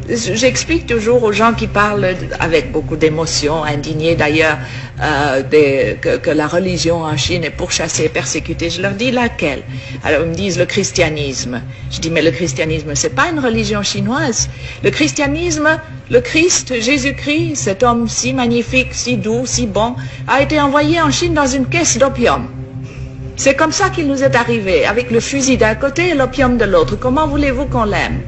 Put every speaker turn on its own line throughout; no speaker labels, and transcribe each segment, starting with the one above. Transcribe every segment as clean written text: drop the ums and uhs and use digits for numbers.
J'explique toujours aux gens qui parlent avec beaucoup d'émotion, indignés d'ailleurs, que la religion en Chine est pourchassée, persécutée. Je leur dis laquelle? Alors ils me disent le christianisme. Je dis mais le christianisme c'est pas une religion chinoise. Le christianisme, le Christ, Jésus-Christ, cet homme si magnifique, si doux, si bon, a été envoyé en Chine dans une caisse d'opium. C'est comme ça qu'il nous est arrivé, avec le fusil d'un côté et l'opium de l'autre. Comment voulez-vous qu'on l'aime?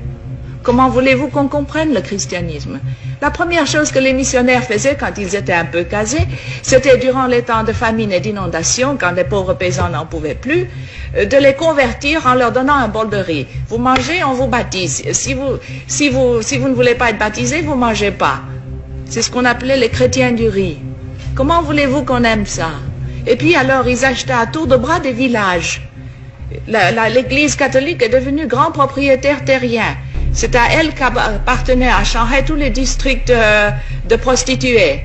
Comment voulez-vous qu'on comprenne le christianisme? La première chose que les missionnaires faisaient quand ils étaient un peu casés, c'était durant les temps de famine et d'inondation, quand les pauvres paysans n'en pouvaient plus, de les convertir en leur donnant un bol de riz. Vous mangez, on vous baptise. Si vous ne voulez pas être baptisé, vous ne mangez pas. C'est ce qu'on appelait les chrétiens du riz. Comment voulez-vous qu'on aime ça? Et puis alors, ils achetaient à tour de bras des villages. L'Église catholique est devenue grand propriétaire terrien. C'est à elle qu'appartenaient à Shanghai tous les districts de prostituées.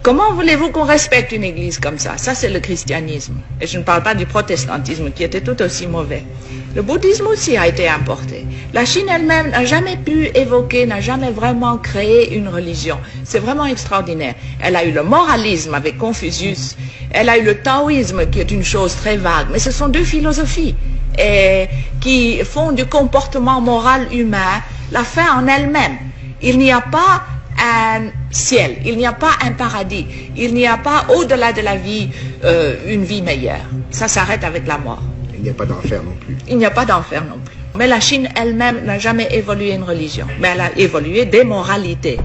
Comment voulez-vous qu'on respecte une église comme ça? Ça, c'est le christianisme. Et je ne parle pas du protestantisme, qui était tout aussi mauvais. Le bouddhisme aussi a été importé. La Chine elle-même n'a jamais pu évoquer, n'a jamais vraiment créé une religion. C'est vraiment extraordinaire. Elle a eu le moralisme avec Confucius. Elle a eu le taoïsme, qui est une chose très vague. Mais ce sont deux philosophies qui font du comportement moral humain la fin en elle-même. Il n'y a pas un ciel, il n'y a pas un paradis, il n'y a pas au-delà de la vie une vie meilleure. Ça s'arrête avec la mort.
Il n'y a pas d'enfer non plus.
Il n'y a pas d'enfer non plus. Mais la Chine elle-même n'a jamais évolué une religion, mais elle a évolué des moralités.